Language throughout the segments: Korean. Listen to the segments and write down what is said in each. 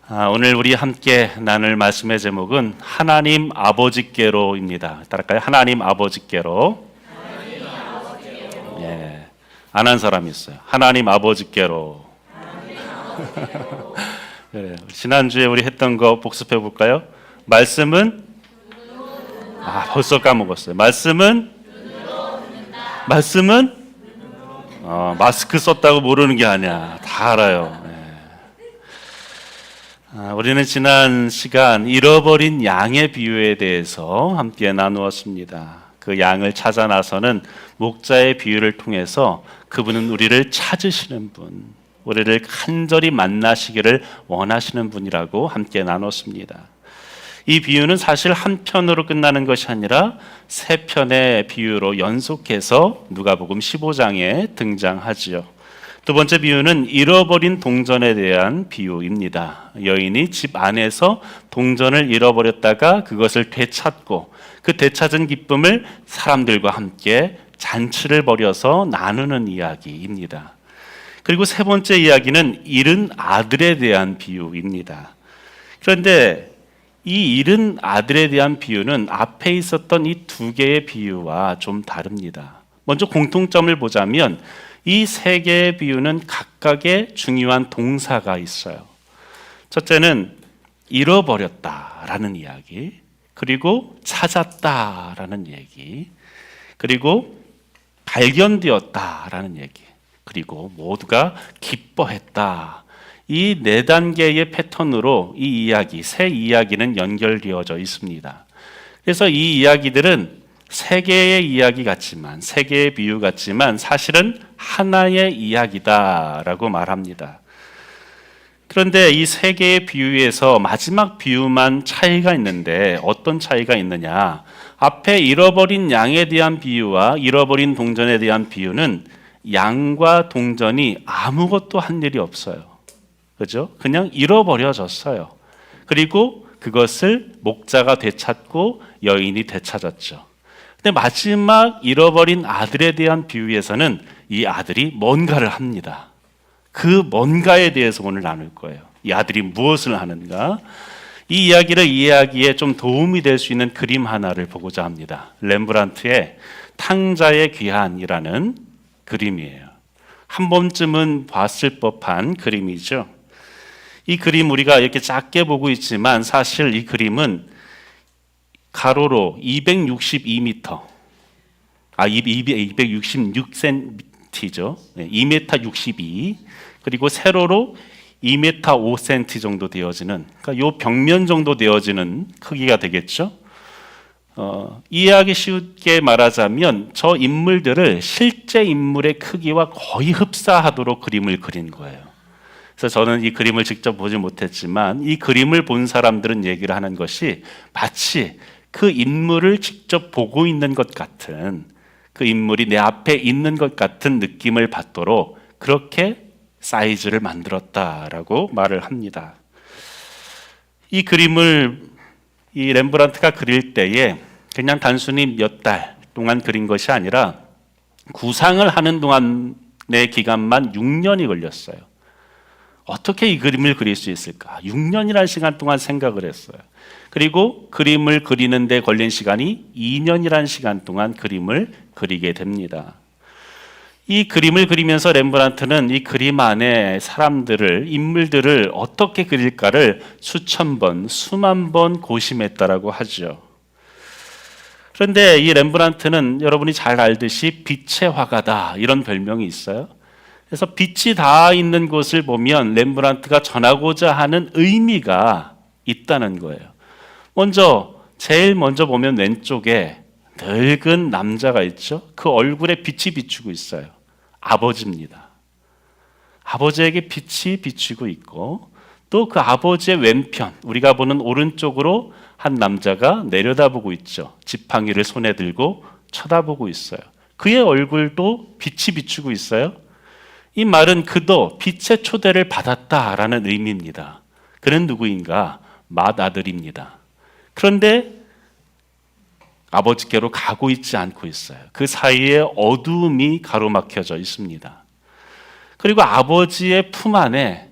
오늘 우리 함께 나눌 말씀의 제목은 하나님 아버지께로입니다. 따라할까요? 하나님 아버지께로. 예, 안 한 사람이 있어요. 하나님 아버지께로. 네, 지난주에 우리 했던 거 복습해 볼까요? 말씀은 벌써 까먹었어요. 말씀은 마스크 썼다고 모르는 게 아니야. 다 알아요. 우리는 지난 시간 잃어버린 양의 비유에 대해서 함께 나누었습니다. 그 양을 찾아 나서는 목자의 비유를 통해서 그분은 우리를 찾으시는 분, 우리를 간절히 만나시기를 원하시는 분이라고 함께 나눴습니다. 이 비유는 사실 한 편으로 끝나는 것이 아니라 세 편의 비유로 연속해서 누가복음 15장에 등장하지요. 두 번째 비유는 잃어버린 동전에 대한 비유입니다. 여인이 집 안에서 동전을 잃어버렸다가 그것을 되찾고 그 되찾은 기쁨을 사람들과 함께 잔치를 벌여서 나누는 이야기입니다. 그리고 세 번째 이야기는 잃은 아들에 대한 비유입니다. 그런데 이 잃은 아들에 대한 비유는 앞에 있었던 이 두 개의 비유와 좀 다릅니다. 먼저 공통점을 보자면 이 세 개의 비유는 각각의 중요한 동사가 있어요. 첫째는 잃어버렸다라는 이야기, 그리고 찾았다라는 얘기, 그리고 발견되었다라는 얘기, 그리고 모두가 기뻐했다. 이 네 단계의 패턴으로 이 이야기, 세 이야기는 연결되어져 있습니다. 그래서 이 이야기들은 세 개의 이야기 같지만, 세 개의 비유 같지만 사실은 하나의 이야기다라고 말합니다. 그런데 이 세 개의 비유에서 마지막 비유만 차이가 있는데 어떤 차이가 있느냐? 앞에 잃어버린 양에 대한 비유와 잃어버린 동전에 대한 비유는 양과 동전이 아무것도 한 일이 없어요. 그죠? 그냥 잃어버려졌어요. 그리고 그것을 목자가 되찾고 여인이 되찾았죠. 근데 마지막 잃어버린 아들에 대한 비유에서는 이 아들이 뭔가를 합니다. 그 뭔가에 대해서 오늘 나눌 거예요. 이 아들이 무엇을 하는가? 이 이야기를 이해하기에 좀 도움이 될 수 있는 그림 하나를 보고자 합니다. 렘브란트의 탕자의 귀환이라는 그림이에요. 한 번쯤은 봤을 법한 그림이죠. 이 그림 우리가 이렇게 작게 보고 있지만 사실 이 그림은 가로로 262m, 266cm죠. 2m 62. 그리고 세로로 2m 5cm 정도 되어지는, 그러니까 요 벽면 정도 되어지는 크기가 되겠죠. 이해하기 쉽게 말하자면 저 인물들을 실제 인물의 크기와 거의 흡사하도록 그림을 그린 거예요. 그래서 저는 이 그림을 직접 보지 못했지만 이 그림을 본 사람들은 얘기를 하는 것이 마치 그 인물을 직접 보고 있는 것 같은, 그 인물이 내 앞에 있는 것 같은 느낌을 받도록 그렇게 사이즈를 만들었다라고 말을 합니다. 이 그림을 이 렘브란트가 그릴 때에 그냥 단순히 몇 달 동안 그린 것이 아니라 구상을 하는 동안의 기간만 6년이 걸렸어요. 어떻게 이 그림을 그릴 수 있을까? 6년이라는 시간 동안 생각을 했어요. 그리고 그림을 그리는 데 걸린 시간이 2년이라는 시간 동안 그림을 그리게 됩니다. 이 그림을 그리면서 렘브란트는 이 그림 안에 사람들을, 인물들을 어떻게 그릴까를 수천 번, 수만 번 고심했다라고 하죠. 그런데 이 렘브란트는 여러분이 잘 알듯이 빛의 화가다, 이런 별명이 있어요. 그래서 빛이 닿아 있는 곳을 보면 렘브란트가 전하고자 하는 의미가 있다는 거예요. 제일 먼저 보면 왼쪽에 늙은 남자가 있죠. 그 얼굴에 빛이 비추고 있어요. 아버지입니다. 아버지에게 빛이 비추고 있고, 또 그 아버지의 왼편, 우리가 보는 오른쪽으로 한 남자가 내려다보고 있죠. 지팡이를 손에 들고 쳐다보고 있어요. 그의 얼굴도 빛이 비추고 있어요. 이 말은 그도 빛의 초대를 받았다라는 의미입니다. 그는 누구인가? 맏아들입니다. 그런데 아버지께로 가고 있지 않고 있어요. 그 사이에 어두움이 가로막혀져 있습니다. 그리고 아버지의 품 안에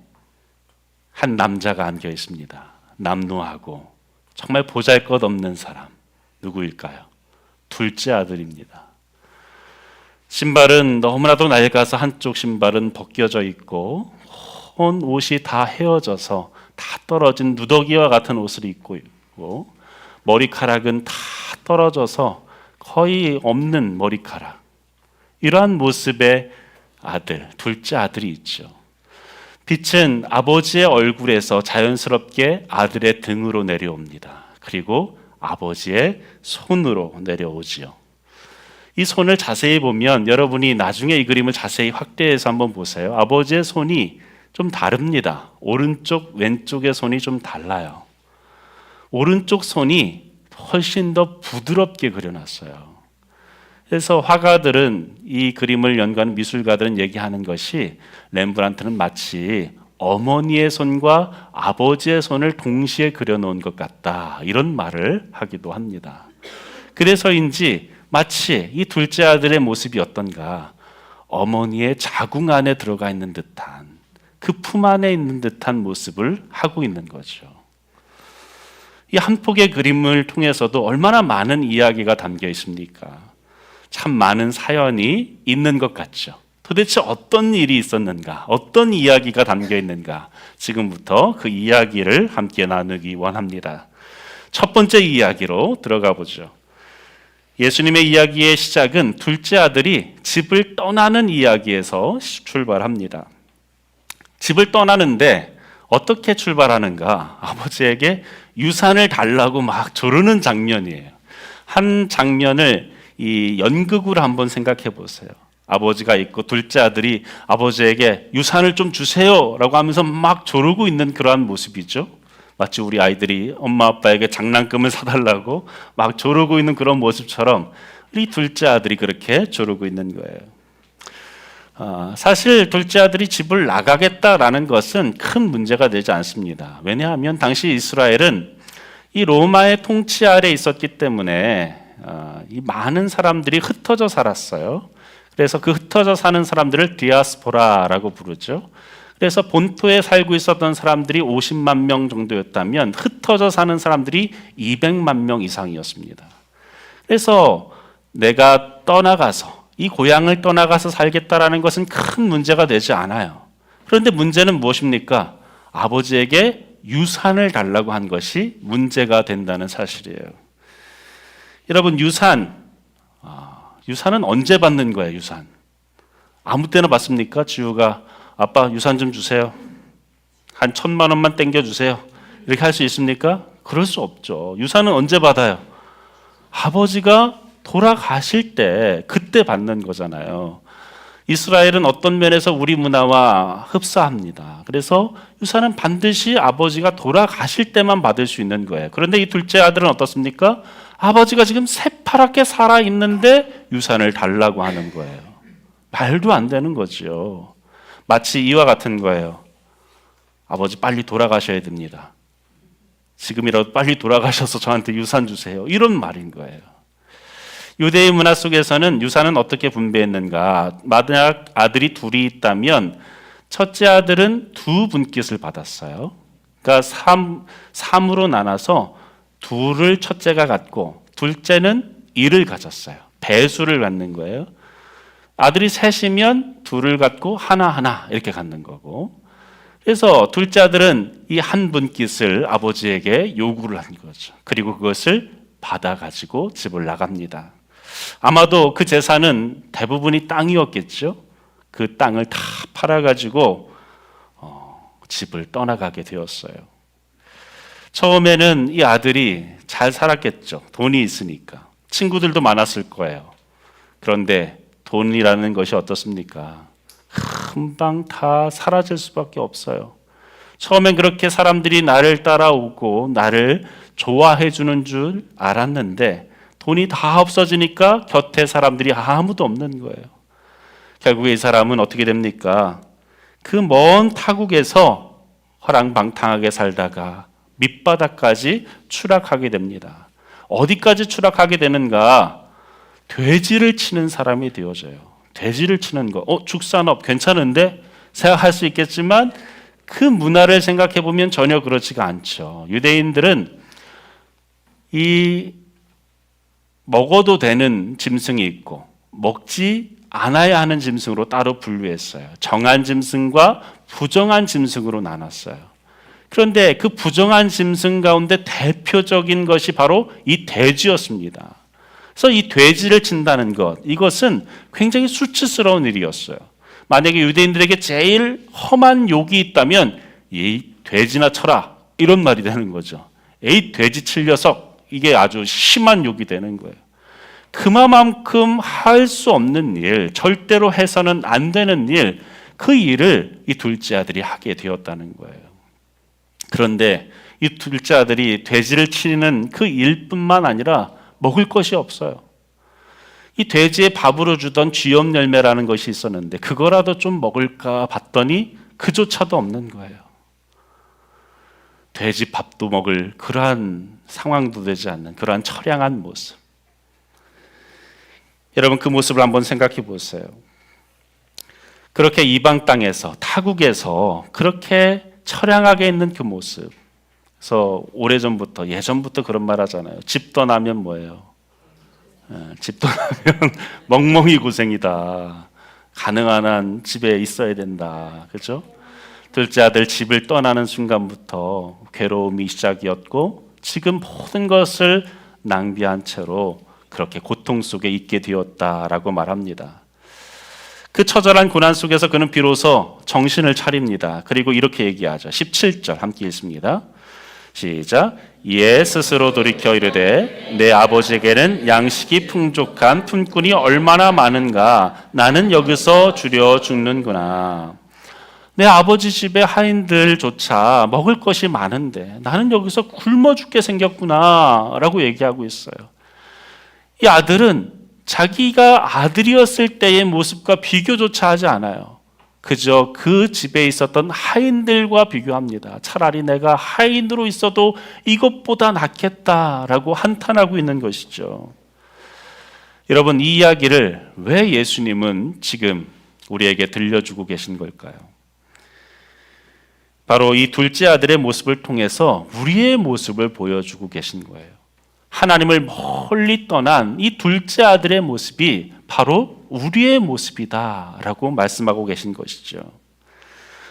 한 남자가 안겨 있습니다. 남루하고 정말 보잘것없는 사람. 누구일까요? 둘째 아들입니다. 신발은 너무나도 낡아서 한쪽 신발은 벗겨져 있고 온 옷이 다 헤어져서 다 떨어진 누더기와 같은 옷을 입고 있고 머리카락은 다 떨어져서 거의 없는 머리카락. 이러한 모습의 아들, 둘째 아들이 있죠. 빛은 아버지의 얼굴에서 자연스럽게 아들의 등으로 내려옵니다. 그리고 아버지의 손으로 내려오지요. 이 손을 자세히 보면 여러분이 나중에 이 그림을 자세히 확대해서 한번 보세요. 아버지의 손이 좀 다릅니다. 오른쪽, 왼쪽의 손이 좀 달라요. 오른쪽 손이 훨씬 더 부드럽게 그려놨어요. 그래서 화가들은 이 그림을 연구하는 미술가들은 얘기하는 것이 렘브란트는 마치 어머니의 손과 아버지의 손을 동시에 그려놓은 것 같다. 이런 말을 하기도 합니다. 그래서인지 마치 이 둘째 아들의 모습이 어떤가 어머니의 자궁 안에 들어가 있는 듯한 그 품 안에 있는 듯한 모습을 하고 있는 거죠. 이 한 폭의 그림을 통해서도 얼마나 많은 이야기가 담겨 있습니까? 참 많은 사연이 있는 것 같죠. 도대체 어떤 일이 있었는가? 어떤 이야기가 담겨 있는가? 지금부터 그 이야기를 함께 나누기 원합니다. 첫 번째 이야기로 들어가 보죠. 예수님의 이야기의 시작은 둘째 아들이 집을 떠나는 이야기에서 출발합니다. 집을 떠나는데 어떻게 출발하는가? 아버지에게 유산을 달라고 막 조르는 장면이에요. 한 장면을 이 연극으로 한번 생각해 보세요. 아버지가 있고 둘째 아들이 아버지에게 유산을 좀 주세요라고 하면서 막 조르고 있는 그러한 모습이죠. 마치 우리 아이들이 엄마 아빠에게 장난감을 사달라고 막 조르고 있는 그런 모습처럼 이 둘째 아들이 그렇게 조르고 있는 거예요. 사실 둘째 아들이 집을 나가겠다라는 것은 큰 문제가 되지 않습니다. 왜냐하면 당시 이스라엘은 이 로마의 통치 아래 있었기 때문에 이 많은 사람들이 흩어져 살았어요. 그래서 그 흩어져 사는 사람들을 디아스포라라고 부르죠. 그래서 본토에 살고 있었던 사람들이 50만 명 정도였다면 흩어져 사는 사람들이 200만 명 이상이었습니다. 그래서 내가 떠나가서 이 고향을 떠나가서 살겠다라는 것은 큰 문제가 되지 않아요. 그런데 문제는 무엇입니까? 아버지에게 유산을 달라고 한 것이 문제가 된다는 사실이에요. 여러분 유산은 언제 받는 거예요? 유산 아무 때나 받습니까? 지우가 아빠 유산 좀 주세요. 한 1,000만 원만 땡겨주세요. 이렇게 할 수 있습니까? 그럴 수 없죠. 유산은 언제 받아요? 아버지가 돌아가실 때 그때 받는 거잖아요. 이스라엘은 어떤 면에서 우리 문화와 흡사합니다. 그래서 유산은 반드시 아버지가 돌아가실 때만 받을 수 있는 거예요. 그런데 이 둘째 아들은 어떻습니까? 아버지가 지금 새파랗게 살아있는데 유산을 달라고 하는 거예요. 말도 안 되는 거죠. 마치 이와 같은 거예요. 아버지 빨리 돌아가셔야 됩니다. 지금이라도 빨리 돌아가셔서 저한테 유산 주세요. 이런 말인 거예요. 유대의 문화 속에서는 유산은 어떻게 분배했는가? 만약 아들이 둘이 있다면 첫째 아들은 2분깃을 받았어요. 그러니까 3으로 나눠서 2를 첫째가 갖고 둘째는 1을 가졌어요. 배수를 갖는 거예요. 아들이 셋이면 2를 갖고 하나 이렇게 갖는 거고. 그래서 둘째 아들은 이 한 분깃을 아버지에게 요구를 한 거죠. 그리고 그것을 받아가지고 집을 나갑니다. 아마도 그 재산은 대부분이 땅이었겠죠. 그 땅을 다 팔아가지고 집을 떠나가게 되었어요. 처음에는 이 아들이 잘 살았겠죠. 돈이 있으니까. 친구들도 많았을 거예요. 그런데 돈이라는 것이 어떻습니까? 금방 다 사라질 수밖에 없어요. 처음엔 그렇게 사람들이 나를 따라오고 나를 좋아해 주는 줄 알았는데 돈이 다 없어지니까 곁에 사람들이 아무도 없는 거예요. 결국에 이 사람은 어떻게 됩니까? 그 먼 타국에서 허랑방탕하게 살다가 밑바닥까지 추락하게 됩니다. 어디까지 추락하게 되는가? 돼지를 치는 사람이 되어져요. 돼지를 치는 거. 축산업 괜찮은데 생각할 수 있겠지만 그 문화를 생각해 보면 전혀 그렇지가 않죠. 유대인들은 이 먹어도 되는 짐승이 있고 먹지 않아야 하는 짐승으로 따로 분류했어요. 정한 짐승과 부정한 짐승으로 나눴어요. 그런데 그 부정한 짐승 가운데 대표적인 것이 바로 이 돼지였습니다. 그래서 이 돼지를 친다는 것, 이것은 굉장히 수치스러운 일이었어요. 만약에 유대인들에게 제일 험한 욕이 있다면 이 돼지나 쳐라 이런 말이 되는 거죠. 에이 돼지 칠 녀석, 이게 아주 심한 욕이 되는 거예요. 그만큼 할 수 없는 일, 절대로 해서는 안 되는 일, 그 일을 이 둘째 아들이 하게 되었다는 거예요. 그런데 이 둘째 아들이 돼지를 치는 그 일뿐만 아니라 먹을 것이 없어요. 이 돼지에 밥으로 주던 쥐염 열매라는 것이 있었는데 그거라도 좀 먹을까 봤더니 그조차도 없는 거예요. 돼지 밥도 먹을 그러한 상황도 되지 않는 그러한 처량한 모습. 여러분 그 모습을 한번 생각해 보세요. 그렇게 이방 땅에서 타국에서 그렇게 처량하게 있는 그 모습. 그래서 오래전부터 예전부터 그런 말 하잖아요. 집 떠나면 뭐예요? 집 떠나면 멍멍이 고생이다. 가능한 한 집에 있어야 된다. 그렇죠? 둘째 아들 집을 떠나는 순간부터 괴로움이 시작이었고 지금 모든 것을 낭비한 채로 그렇게 고통 속에 있게 되었다라고 말합니다. 그 처절한 고난 속에서 그는 비로소 정신을 차립니다. 그리고 이렇게 얘기하죠. 17절 함께 읽습니다. 시작. 이에 스스로 돌이켜 이르되 내 아버지에게는 양식이 풍족한 품꾼이 얼마나 많은가. 나는 여기서 주려 죽는구나. 내 아버지 집의 하인들조차 먹을 것이 많은데 나는 여기서 굶어 죽게 생겼구나 라고 얘기하고 있어요. 이 아들은 자기가 아들이었을 때의 모습과 비교조차 하지 않아요. 그저 그 집에 있었던 하인들과 비교합니다. 차라리 내가 하인으로 있어도 이것보다 낫겠다라고 한탄하고 있는 것이죠. 여러분, 이 이야기를 왜 예수님은 지금 우리에게 들려주고 계신 걸까요? 바로 이 둘째 아들의 모습을 통해서 우리의 모습을 보여주고 계신 거예요. 하나님을 멀리 떠난 이 둘째 아들의 모습이 바로 우리의 모습이다라고 말씀하고 계신 것이죠.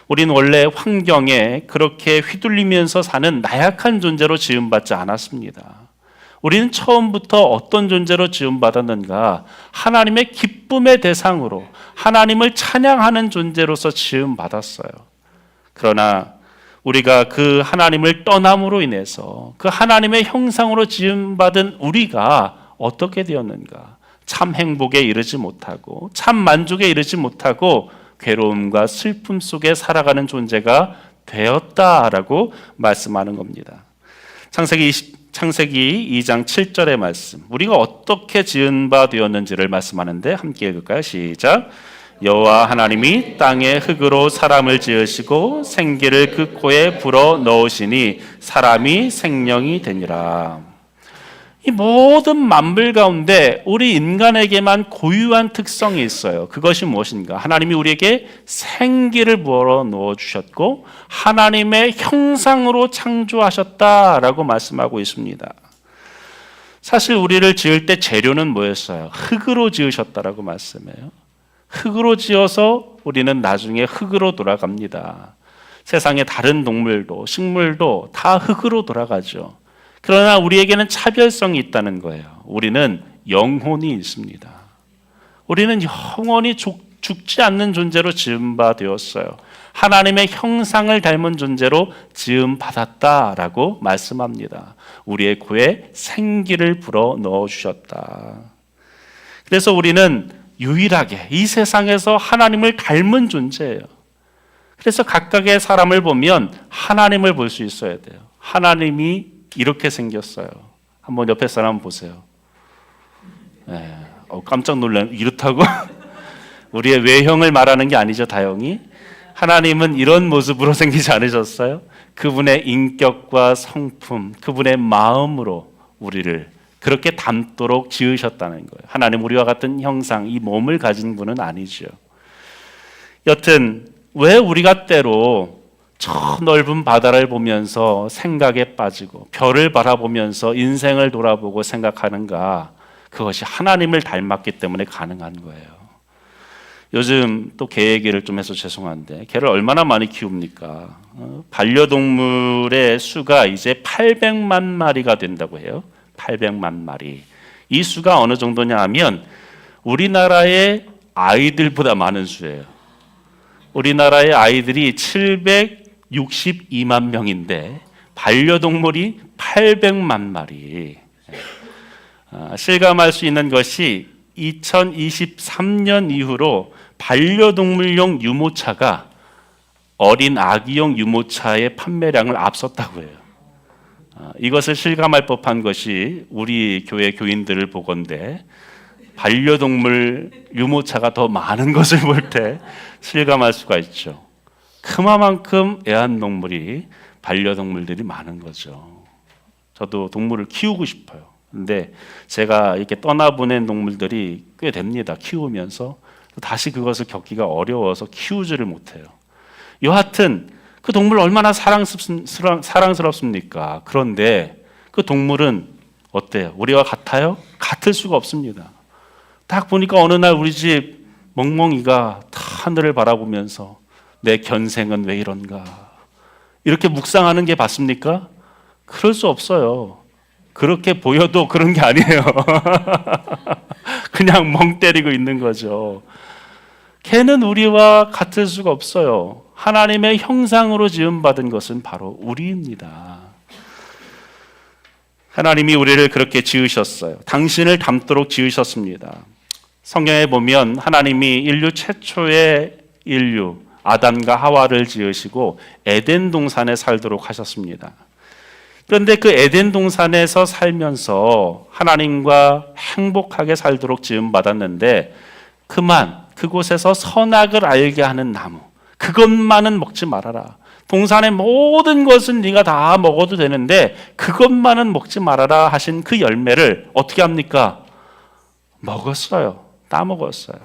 우리는 원래 환경에 그렇게 휘둘리면서 사는 나약한 존재로 지음받지 않았습니다. 우리는 처음부터 어떤 존재로 지음받았는가? 하나님의 기쁨의 대상으로 하나님을 찬양하는 존재로서 지음받았어요. 그러나 우리가 그 하나님을 떠남으로 인해서 그 하나님의 형상으로 지음받은 우리가 어떻게 되었는가? 참 행복에 이르지 못하고 참 만족에 이르지 못하고 괴로움과 슬픔 속에 살아가는 존재가 되었다라고 말씀하는 겁니다. 창세기 2장 7절의 말씀, 우리가 어떻게 지은 바 되었는지를 말씀하는데 함께 읽을까요? 시작. 여호와 하나님이 땅의 흙으로 사람을 지으시고 생기를 그 코에 불어 넣으시니 사람이 생명이 되니라. 이 모든 만물 가운데 우리 인간에게만 고유한 특성이 있어요. 그것이 무엇인가? 하나님이 우리에게 생기를 불어 넣어 주셨고 하나님의 형상으로 창조하셨다라고 말씀하고 있습니다. 사실 우리를 지을 때 재료는 뭐였어요? 흙으로 지으셨다라고 말씀해요. 흙으로 지어서 우리는 나중에 흙으로 돌아갑니다. 세상의 다른 동물도 식물도 다 흙으로 돌아가죠. 그러나 우리에게는 차별성이 있다는 거예요. 우리는 영혼이 있습니다. 우리는 영원히 죽지 않는 존재로 지음바 되었어요. 하나님의 형상을 닮은 존재로 지음받았다라고 말씀합니다. 우리의 코에 생기를 불어 넣어주셨다. 그래서 우리는 유일하게 이 세상에서 하나님을 닮은 존재예요. 그래서 각각의 사람을 보면 하나님을 볼 수 있어야 돼요. 하나님이 이렇게 생겼어요. 한번 옆에 사람 보세요. 네. 깜짝 놀라요. 이렇다고? 우리의 외형을 말하는 게 아니죠, 다영이. 하나님은 이런 모습으로 생기지 않으셨어요. 그분의 인격과 성품, 그분의 마음으로 우리를 그렇게 닮도록 지으셨다는 거예요. 하나님 우리와 같은 형상, 이 몸을 가진 분은 아니죠. 여튼 왜 우리가 때로 저 넓은 바다를 보면서 생각에 빠지고 별을 바라보면서 인생을 돌아보고 생각하는가? 그것이 하나님을 닮았기 때문에 가능한 거예요. 요즘 또 개 얘기를 좀 해서 죄송한데 개를 얼마나 많이 키웁니까? 반려동물의 수가 이제 800만 마리가 된다고 해요. 800만 마리. 이 수가 어느 정도냐 하면 우리나라의 아이들보다 많은 수예요. 우리나라의 아이들이 762만 명인데 반려동물이 800만 마리. 실감할 수 있는 것이 2023년 이후로 반려동물용 유모차가 어린 아기용 유모차의 판매량을 앞섰다고 해요. 이것을 실감할 법한 것이 우리 교회 교인들을 보건대 반려동물 유모차가 더 많은 것을 볼 때 실감할 수가 있죠. 그만큼 애완동물이 반려동물들이 많은 거죠. 저도 동물을 키우고 싶어요. 근데 제가 이렇게 떠나보낸 동물들이 꽤 됩니다. 키우면서 다시 그것을 겪기가 어려워서 키우지를 못해요. 여하튼 그 동물 얼마나 사랑스럽습니까? 그런데 그 동물은 어때요? 우리와 같아요? 같을 수가 없습니다. 딱 보니까 어느 날 우리 집 멍멍이가 다 하늘을 바라보면서 내 견생은 왜 이런가 이렇게 묵상하는 게 맞습니까? 그럴 수 없어요. 그렇게 보여도 그런 게 아니에요. 그냥 멍 때리고 있는 거죠. 걔는 우리와 같을 수가 없어요. 하나님의 형상으로 지음받은 것은 바로 우리입니다. 하나님이 우리를 그렇게 지으셨어요. 당신을 닮도록 지으셨습니다. 성경에 보면 하나님이 인류 최초의 인류 아담과 하와를 지으시고 에덴 동산에 살도록 하셨습니다. 그런데 그 에덴 동산에서 살면서 하나님과 행복하게 살도록 지음받았는데 그곳에서 선악을 알게 하는 나무 그것만은 먹지 말아라. 동산의 모든 것은 네가 다 먹어도 되는데 그것만은 먹지 말아라 하신 그 열매를 어떻게 합니까? 먹었어요. 따먹었어요.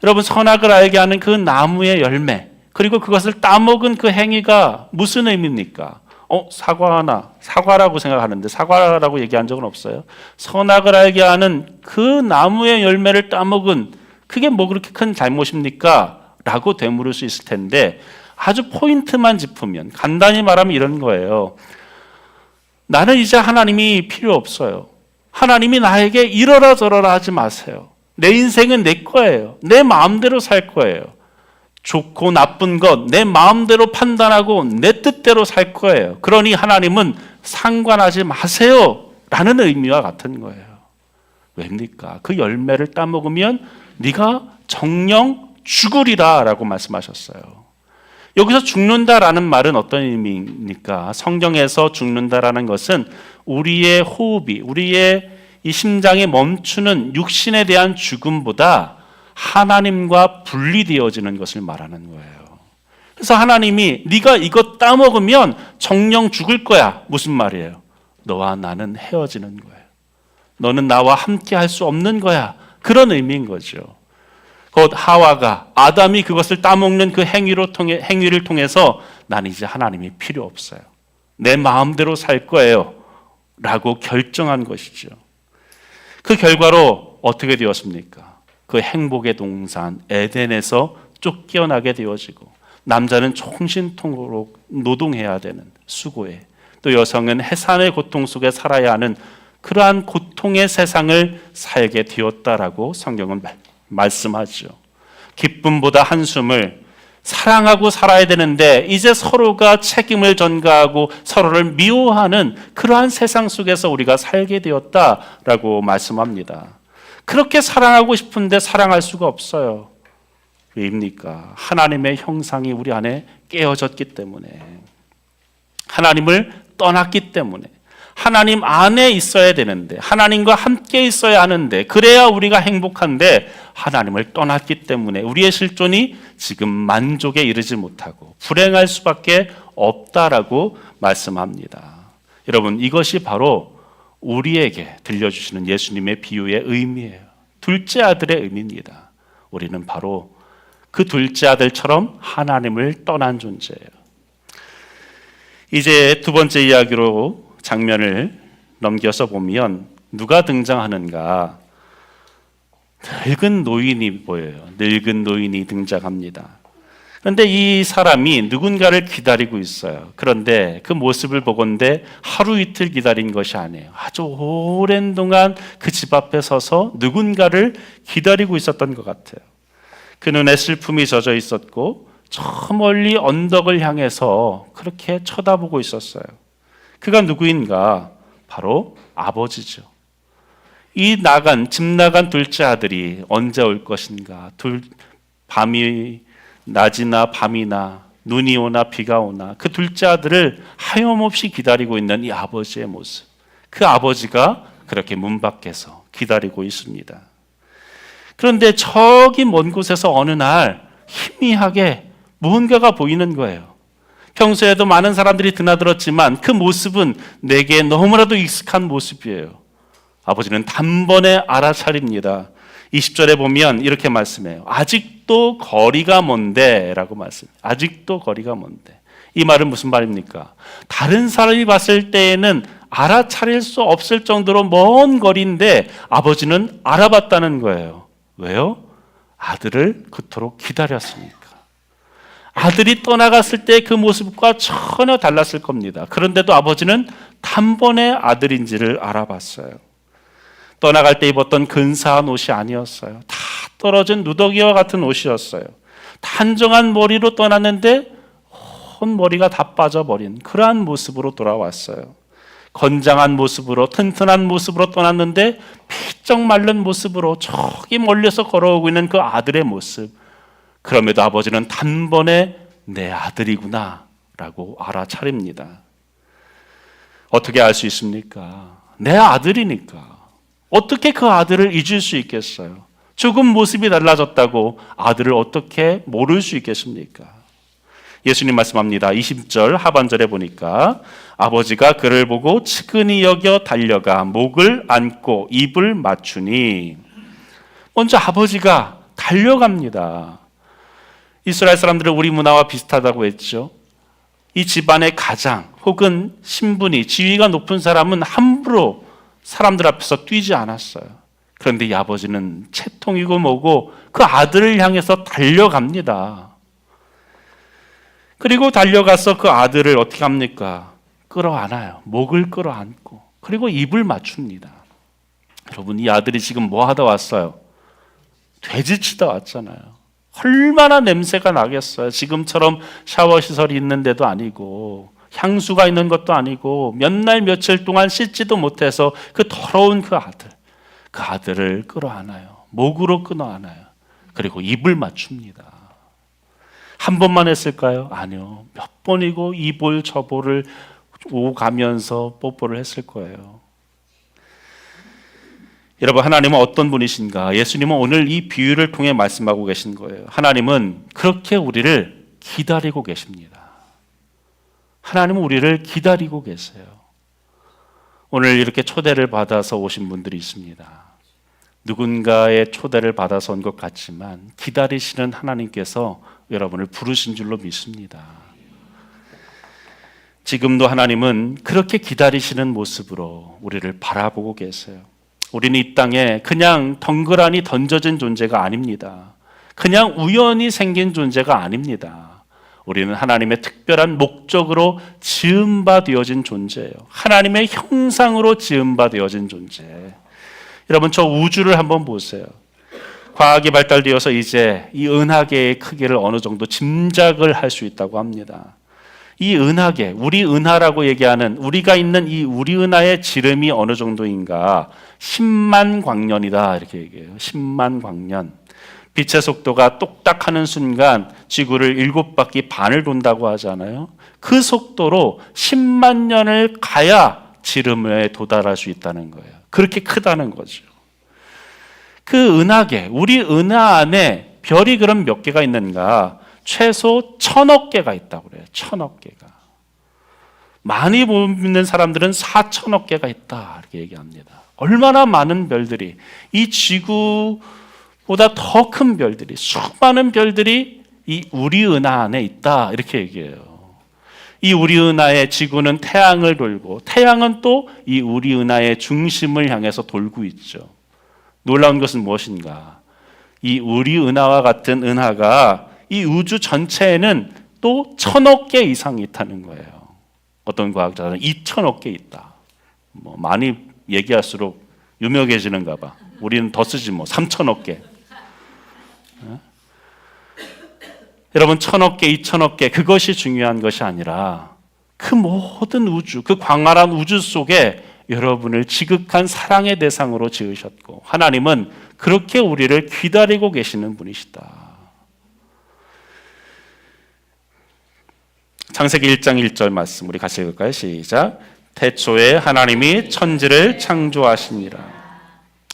여러분 선악을 알게 하는 그 나무의 열매 그리고 그것을 따먹은 그 행위가 무슨 의미입니까? 사과라고 생각하는데 사과라고 얘기한 적은 없어요. 선악을 알게 하는 그 나무의 열매를 따먹은 그게 뭐 그렇게 큰 잘못입니까? 라고 되물을 수 있을 텐데 아주 포인트만 짚으면 간단히 말하면 이런 거예요. 나는 이제 하나님이 필요 없어요. 하나님이 나에게 이러라 저러라 하지 마세요. 내 인생은 내 거예요. 내 마음대로 살 거예요. 좋고 나쁜 것 내 마음대로 판단하고 내 뜻대로 살 거예요. 그러니 하나님은 상관하지 마세요 라는 의미와 같은 거예요. 왜입니까? 그 열매를 따먹으면 네가 정령 죽으리라 라고 말씀하셨어요. 여기서 죽는다라는 말은 어떤 의미입니까? 성경에서 죽는다라는 것은 우리의 호흡이 우리의 이 심장이 멈추는 육신에 대한 죽음보다 하나님과 분리되어지는 것을 말하는 거예요. 그래서 하나님이 네가 이거 따먹으면 정령 죽을 거야. 무슨 말이에요? 너와 나는 헤어지는 거예요. 너는 나와 함께 할 수 없는 거야. 그런 의미인 거죠. 곧 하와가 아담이 그것을 따먹는 그 행위를 통해서 나는 이제 하나님이 필요 없어요. 내 마음대로 살 거예요. 라고 결정한 것이죠. 그 결과로 어떻게 되었습니까? 그 행복의 동산 에덴에서 쫓겨나게 되어지고 남자는 총신통으로 노동해야 되는 수고에 또 여성은 해산의 고통 속에 살아야 하는 그러한 고통의 세상을 살게 되었다라고 성경은 말씀하죠. 기쁨보다 한숨을 사랑하고 살아야 되는데 이제 서로가 책임을 전가하고 서로를 미워하는 그러한 세상 속에서 우리가 살게 되었다라고 말씀합니다. 그렇게 사랑하고 싶은데 사랑할 수가 없어요. 왜입니까? 하나님의 형상이 우리 안에 깨어졌기 때문에 하나님을 떠났기 때문에 하나님 안에 있어야 되는데 하나님과 함께 있어야 하는데 그래야 우리가 행복한데 하나님을 떠났기 때문에 우리의 실존이 지금 만족에 이르지 못하고 불행할 수밖에 없다라고 말씀합니다. 여러분 이것이 바로 우리에게 들려주시는 예수님의 비유의 의미예요. 둘째 아들의 의미입니다. 우리는 바로 그 둘째 아들처럼 하나님을 떠난 존재예요. 이제 두 번째 이야기로 장면을 넘겨서 보면 누가 등장하는가? 늙은 노인이 보여요. 늙은 노인이 등장합니다. 그런데 이 사람이 누군가를 기다리고 있어요. 그런데 그 모습을 보건대 하루 이틀 기다린 것이 아니에요. 아주 오랜 동안 그 집 앞에 서서 누군가를 기다리고 있었던 것 같아요. 그 눈에 슬픔이 젖어 있었고 저 멀리 언덕을 향해서 그렇게 쳐다보고 있었어요. 그가 누구인가? 바로 아버지죠. 집 나간 둘째 아들이 언제 올 것인가? 낮이나 밤이나 눈이 오나 비가 오나 그 둘째 아들을 하염없이 기다리고 있는 이 아버지의 모습. 그 아버지가 그렇게 문 밖에서 기다리고 있습니다. 그런데 저기 먼 곳에서 어느 날 희미하게 무언가가 보이는 거예요. 평소에도 많은 사람들이 드나들었지만 그 모습은 내게 너무나도 익숙한 모습이에요. 아버지는 단번에 알아차립니다. 20절에 보면 이렇게 말씀해요. 아직도 거리가 먼데 라고 말씀해요. 아직도 거리가 먼데. 이 말은 무슨 말입니까? 다른 사람이 봤을 때에는 알아차릴 수 없을 정도로 먼 거리인데 아버지는 알아봤다는 거예요. 왜요? 아들을 그토록 기다렸으니까. 아들이 떠나갔을 때 그 모습과 전혀 달랐을 겁니다. 그런데도 아버지는 단번에 아들인지를 알아봤어요. 떠나갈 때 입었던 근사한 옷이 아니었어요. 다 떨어진 누더기와 같은 옷이었어요. 단정한 머리로 떠났는데 온 머리가 다 빠져버린 그러한 모습으로 돌아왔어요. 건장한 모습으로 튼튼한 모습으로 떠났는데 피쩍 마른 모습으로 저기 멀리서 걸어오고 있는 그 아들의 모습. 그럼에도 아버지는 단번에 내 아들이구나 라고 알아차립니다. 어떻게 알 수 있습니까? 내 아들이니까. 어떻게 그 아들을 잊을 수 있겠어요? 조금 모습이 달라졌다고 아들을 어떻게 모를 수 있겠습니까? 예수님 말씀합니다. 20절 하반절에 보니까 아버지가 그를 보고 측은히 여겨 달려가 목을 안고 입을 맞추니 먼저 아버지가 달려갑니다. 이스라엘 사람들은 우리 문화와 비슷하다고 했죠. 이 집안의 가장 혹은 신분이 지위가 높은 사람은 함부로 사람들 앞에서 뛰지 않았어요. 그런데 이 아버지는 채통이고 뭐고 그 아들을 향해서 달려갑니다. 그리고 달려가서 그 아들을 어떻게 합니까? 끌어안아요. 목을 끌어안고 그리고 입을 맞춥니다. 여러분, 이 아들이 지금 뭐 하다 왔어요? 돼지치다 왔잖아요. 얼마나 냄새가 나겠어요. 지금처럼 샤워 시설이 있는 데도 아니고 향수가 있는 것도 아니고 몇 날 며칠 동안 씻지도 못해서 그 더러운 그 아들을 끌어안아요. 목으로 끌어안아요. 그리고 입을 맞춥니다. 한 번만 했을까요? 아니요. 몇 번이고 이 볼 저 볼을 오가면서 뽀뽀를 했을 거예요. 여러분, 하나님은 어떤 분이신가? 예수님은 오늘 이 비유를 통해 말씀하고 계신 거예요. 하나님은 그렇게 우리를 기다리고 계십니다. 하나님은 우리를 기다리고 계세요. 오늘 이렇게 초대를 받아서 오신 분들이 있습니다. 누군가의 초대를 받아서 온 것 같지만 기다리시는 하나님께서 여러분을 부르신 줄로 믿습니다. 지금도 하나님은 그렇게 기다리시는 모습으로 우리를 바라보고 계세요. 우리는 이 땅에 그냥 덩그러니 던져진 존재가 아닙니다. 그냥 우연히 생긴 존재가 아닙니다. 우리는 하나님의 특별한 목적으로 지음바 되어진 존재예요. 하나님의 형상으로 지음바 되어진 존재. 여러분, 저 우주를 한번 보세요. 과학이 발달되어서 이제 이 은하계의 크기를 어느 정도 짐작을 할 수 있다고 합니다. 이 은하계, 우리 은하라고 얘기하는 우리가 있는 이 우리 은하의 지름이 어느 정도인가? 10만 광년이다 이렇게 얘기해요. 10만 광년. 빛의 속도가 똑딱하는 순간 지구를 7바퀴 반을 돈다고 하잖아요. 그 속도로 10만 년을 가야 지름에 도달할 수 있다는 거예요. 그렇게 크다는 거죠. 그 은하계, 우리 은하 안에 별이 그럼 몇 개가 있는가? 최소 1000억 개가 있다고 그래요. 1000억 개가. 많이 보는 사람들은 4000억 개가 있다 이렇게 얘기합니다. 얼마나 많은 별들이, 이 지구보다 더 큰 별들이, 수많은 별들이 이 우리 은하 안에 있다 이렇게 얘기해요. 이 우리 은하의 지구는 태양을 돌고 태양은 또 이 우리 은하의 중심을 향해서 돌고 있죠. 놀라운 것은 무엇인가? 이 우리 은하와 같은 은하가 이 우주 전체에는 또 1000억 개 이상이 있다는 거예요. 어떤 과학자는 2000억 개 있다. 많이 얘기할수록 유명해지는가 봐. 우리는 더 쓰지 3000억 개. 여러분 1000억 개, 2000억 개 그것이 중요한 것이 아니라 그 모든 우주, 그 광활한 우주 속에 여러분을 지극한 사랑의 대상으로 지으셨고 하나님은 그렇게 우리를 기다리고 계시는 분이시다. 창세기 1장 1절 말씀 우리 같이 읽을까요? 시작. 태초에 하나님이 천지를 창조하시니라.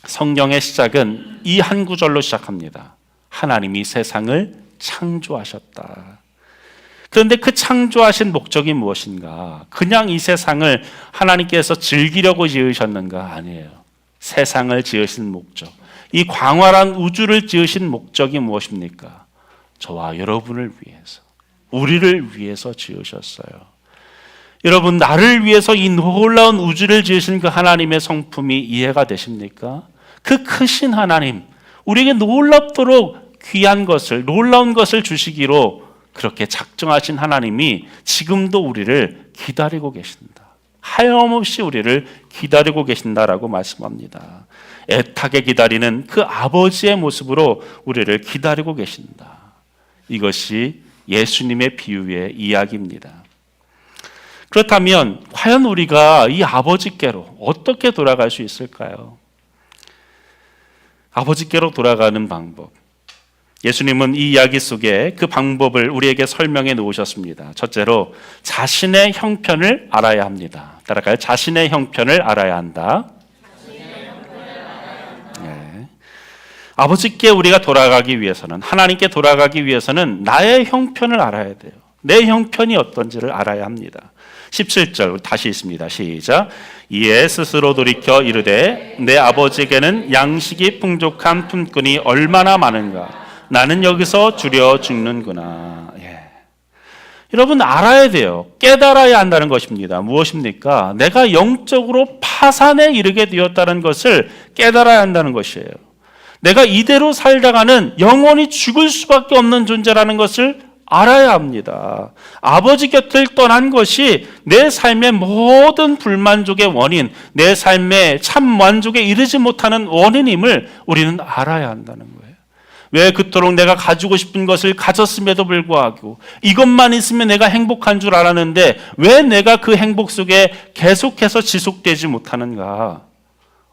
성경의 시작은 이 한 구절로 시작합니다. 하나님이 세상을 창조하셨다. 그런데 그 창조하신 목적이 무엇인가? 그냥 이 세상을 하나님께서 즐기려고 지으셨는가? 아니에요. 세상을 지으신 목적, 이 광활한 우주를 지으신 목적이 무엇입니까? 저와 여러분을 위해서, 우리를 위해서 지으셨어요. 여러분, 나를 위해서 이 놀라운 우주를 지으신 그 하나님의 성품이 이해가 되십니까? 그 크신 하나님, 우리에게 놀랍도록 귀한 것을, 놀라운 것을 주시기로 그렇게 작정하신 하나님이 지금도 우리를 기다리고 계신다. 하염없이 우리를 기다리고 계신다라고 말씀합니다. 애타게 기다리는 그 아버지의 모습으로 우리를 기다리고 계신다. 이것이 예수님의 비유의 이야기입니다. 그렇다면 과연 우리가 이 아버지께로 어떻게 돌아갈 수 있을까요? 아버지께로 돌아가는 방법. 예수님은 이 이야기 속에 그 방법을 우리에게 설명해 놓으셨습니다. 첫째로 자신의 형편을 알아야 합니다. 따라가요. 자신의 형편을 알아야 한다. 네. 아버지께 우리가 돌아가기 위해서는, 하나님께 돌아가기 위해서는 나의 형편을 알아야 돼요. 내 형편이 어떤지를 알아야 합니다. 17절 다시 있습니다. 시작. 이에 스스로 돌이켜 이르되 내 아버지에게는 양식이 풍족한 품꾼이 얼마나 많은가. 나는 여기서 줄여 죽는구나. 여러분 알아야 돼요. 깨달아야 한다는 것입니다. 무엇입니까? 내가 영적으로 파산에 이르게 되었다는 것을 깨달아야 한다는 것이에요. 내가 이대로 살다가는 영원히 죽을 수밖에 없는 존재라는 것을 알아야 합니다. 아버지 곁을 떠난 것이 내 삶의 모든 불만족의 원인, 내 삶의 참 만족에 이르지 못하는 원인임을 우리는 알아야 한다는 거예요. 왜 그토록 내가 가지고 싶은 것을 가졌음에도 불구하고 이것만 있으면 내가 행복한 줄 알았는데 왜 내가 그 행복 속에 계속해서 지속되지 못하는가?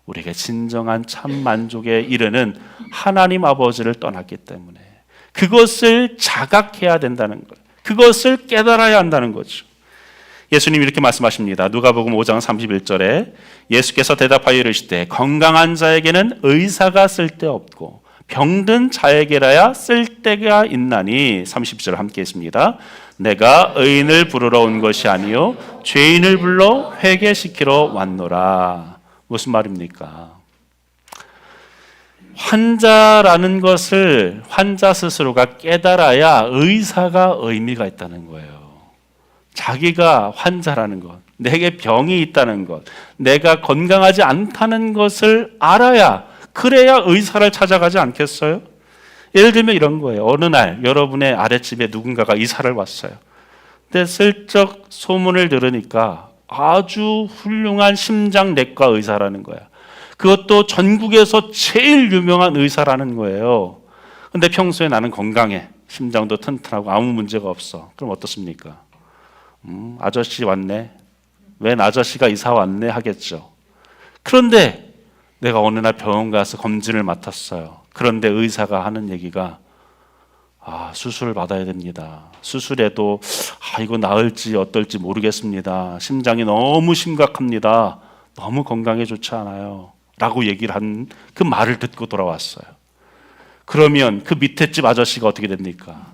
우리에게 진정한 참 만족에 이르는 하나님 아버지를 떠났기 때문에 그것을 자각해야 된다는 것, 그것을 깨달아야 한다는 거죠. 예수님이 이렇게 말씀하십니다. 누가복음 5장 31절에 예수께서 대답하여 이르시되 건강한 자에게는 의사가 쓸데없고 병든 자에게라야 쓸데가 있나니. 30절 함께 했습니다. 내가 의인을 부르러 온 것이 아니요 죄인을 불러 회개시키러 왔노라. 무슨 말입니까? 환자라는 것을 환자 스스로가 깨달아야 의사가 의미가 있다는 거예요. 자기가 환자라는 것, 내게 병이 있다는 것, 내가 건강하지 않다는 것을 알아야, 그래야 의사를 찾아가지 않겠어요? 예를 들면 이런 거예요. 어느 날 여러분의 아랫집에 누군가가 이사를 왔어요. 근데 슬쩍 소문을 들으니까 아주 훌륭한 심장내과 의사라는 거야. 그것도 전국에서 제일 유명한 의사라는 거예요. 근데 평소에 나는 건강해, 심장도 튼튼하고 아무 문제가 없어. 그럼 어떻습니까? 아저씨 왔네, 웬 아저씨가 이사 왔네 하겠죠. 그런데 내가 어느 날 병원 가서 검진을 맡았어요. 그런데 의사가 하는 얘기가 수술을 받아야 됩니다. 수술해도 이거 나을지 어떨지 모르겠습니다. 심장이 너무 심각합니다. 너무 건강에 좋지 않아요. 라고 얘기를 한 그 말을 듣고 돌아왔어요. 그러면 그 밑에 집 아저씨가 어떻게 됩니까?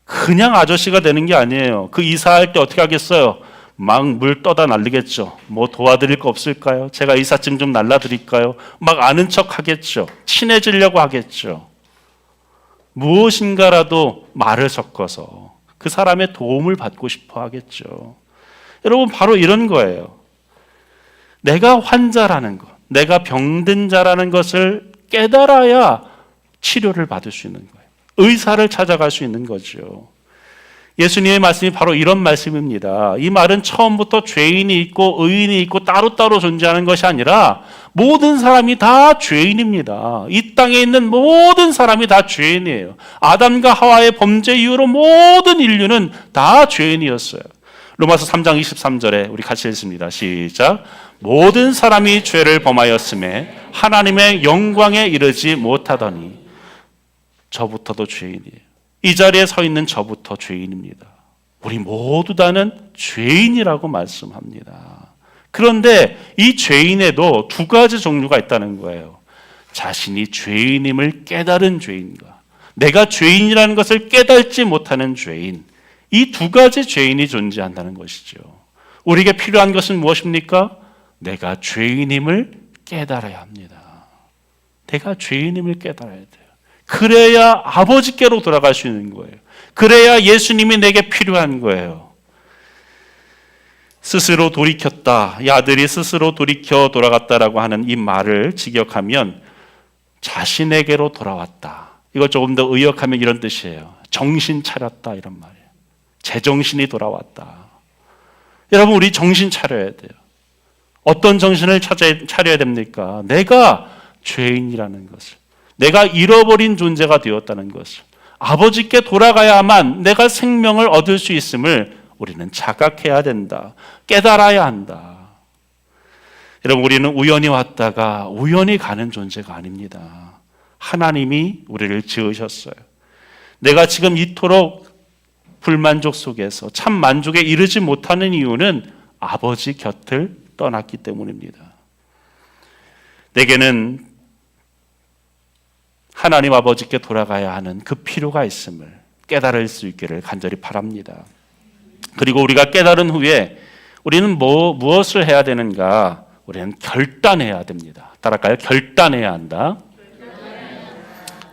그냥 아저씨가 되는 게 아니에요. 그 이사할 때 어떻게 하겠어요? 막 물 떠다 날리겠죠. 뭐 도와드릴 거 없을까요? 제가 이삿짐 좀 날라드릴까요? 막 아는 척 하겠죠. 친해지려고 하겠죠. 무엇인가라도 말을 섞어서 그 사람의 도움을 받고 싶어 하겠죠. 여러분, 바로 이런 거예요. 내가 환자라는 것, 내가 병든 자라는 것을 깨달아야 치료를 받을 수 있는 거예요. 의사를 찾아갈 수 있는 거죠. 예수님의 말씀이 바로 이런 말씀입니다. 이 말은 처음부터 죄인이 있고 의인이 있고 따로따로 존재하는 것이 아니라 모든 사람이 다 죄인입니다. 이 땅에 있는 모든 사람이 다 죄인이에요. 아담과 하와의 범죄 이후로 모든 인류는 다 죄인이었어요. 로마서 3장 23절에 우리 같이 읽습니다. 시작. 모든 사람이 죄를 범하였음에 하나님의 영광에 이르지 못하더니 저부터도 죄인이에요. 이 자리에 서 있는 저부터 죄인입니다. 우리 모두 다는 죄인이라고 말씀합니다. 그런데 이 죄인에도 두 가지 종류가 있다는 거예요. 자신이 죄인임을 깨달은 죄인과 내가 죄인이라는 것을 깨닫지 못하는 죄인, 이 두 가지 죄인이 존재한다는 것이죠. 우리에게 필요한 것은 무엇입니까? 내가 죄인임을 깨달아야 합니다. 내가 죄인임을 깨달아야 돼요. 그래야 아버지께로 돌아갈 수 있는 거예요. 그래야 예수님이 내게 필요한 거예요. 스스로 돌이켰다. 이 아들이 스스로 돌이켜 돌아갔다라고 하는 이 말을 직역하면 자신에게로 돌아왔다. 이걸 조금 더 의역하면 이런 뜻이에요. 정신 차렸다, 이런 말이에요. 제정신이 돌아왔다. 여러분, 우리 정신 차려야 돼요. 어떤 정신을 차려야 됩니까? 내가 죄인이라는 것을, 내가 잃어버린 존재가 되었다는 것을, 아버지께 돌아가야만 내가 생명을 얻을 수 있음을 우리는 자각해야 된다. 깨달아야 한다. 여러분, 우리는 우연히 왔다가 우연히 가는 존재가 아닙니다. 하나님이 우리를 지으셨어요. 내가 지금 이토록 불만족 속에서 참 만족에 이르지 못하는 이유는 아버지 곁을 떠났기 때문입니다. 내게는 하나님 아버지께 돌아가야 하는 그 필요가 있음을 깨달을 수 있기를 간절히 바랍니다. 그리고 우리가 깨달은 후에 우리는 무엇을 해야 되는가? 우리는 결단해야 됩니다. 따라할까요? 결단해야 한다.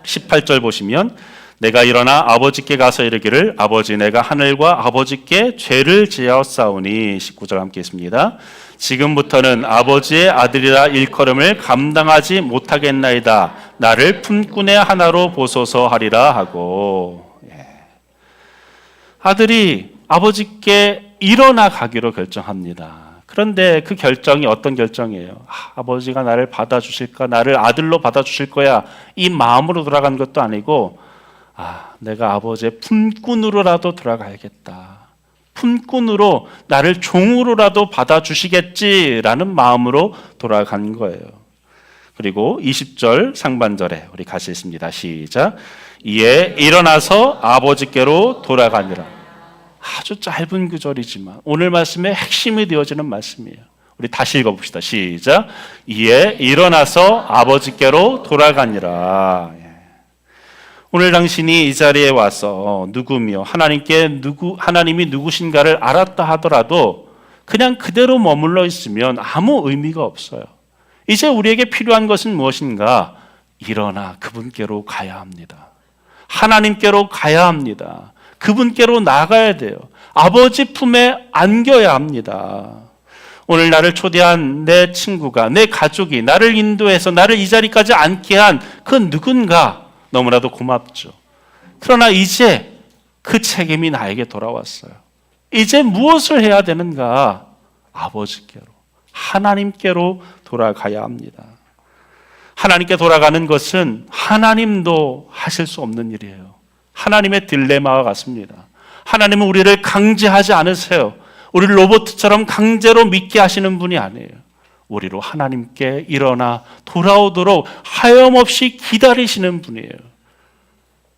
18절 보시면 내가 일어나 아버지께 가서 이르기를 아버지 내가 하늘과 아버지께 죄를 지었사오니 19절 함께 있습니다. 지금부터는 아버지의 아들이라 일컬음을 감당하지 못하겠나이다. 나를 품꾼의 하나로 보소서 하리라 하고. 아들이 아버지께 일어나 가기로 결정합니다. 그런데 그 결정이 어떤 결정이에요? 아버지가 나를 받아주실까? 나를 아들로 받아주실 거야. 이 마음으로 돌아간 것도 아니고 내가 아버지의 품꾼으로라도 돌아가야겠다. 품꾼으로 나를 종으로라도 받아주시겠지라는 마음으로 돌아간 거예요. 그리고 20절 상반절에 우리 같이 읽습니다. 시작. 이에 일어나서 아버지께로 돌아가니라. 아주 짧은 구절이지만 오늘 말씀의 핵심이 되어지는 말씀이에요. 우리 다시 읽어봅시다. 시작. 이에 일어나서 아버지께로 돌아가니라. 오늘 당신이 이 자리에 와서 누구며 하나님이 누구신가를 알았다 하더라도 그냥 그대로 머물러 있으면 아무 의미가 없어요. 이제 우리에게 필요한 것은 무엇인가? 일어나 그분께로 가야 합니다. 하나님께로 가야 합니다. 그분께로 나가야 돼요. 아버지 품에 안겨야 합니다. 오늘 나를 초대한 내 친구가, 내 가족이 나를 인도해서 나를 이 자리까지 앉게 한 그 누군가 너무나도 고맙죠. 그러나 이제 그 책임이 나에게 돌아왔어요. 이제 무엇을 해야 되는가? 아버지께로, 하나님께로 돌아가야 합니다. 하나님께 돌아가는 것은 하나님도 하실 수 없는 일이에요. 하나님의 딜레마와 같습니다. 하나님은 우리를 강제하지 않으세요. 우리를 로봇처럼 강제로 믿게 하시는 분이 아니에요. 우리로 하나님께 일어나 돌아오도록 하염없이 기다리시는 분이에요.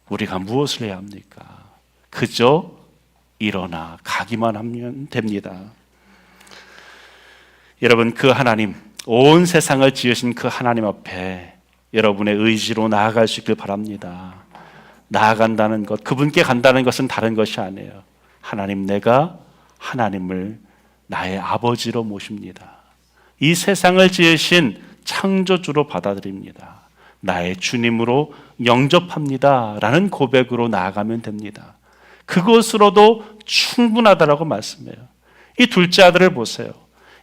우리가 무엇을 해야 합니까? 그저 일어나 가기만 하면 됩니다. 여러분, 그 하나님, 온 세상을 지으신 그 하나님 앞에 여러분의 의지로 나아갈 수 있길 바랍니다. 나아간다는 것, 그분께 간다는 것은 다른 것이 아니에요. 하나님, 내가 하나님을 나의 아버지로 모십니다. 이 세상을 지으신 창조주로 받아들입니다. 나의 주님으로 영접합니다 라는 고백으로 나아가면 됩니다. 그것으로도 충분하다라고 말씀해요. 이 둘째 아들을 보세요.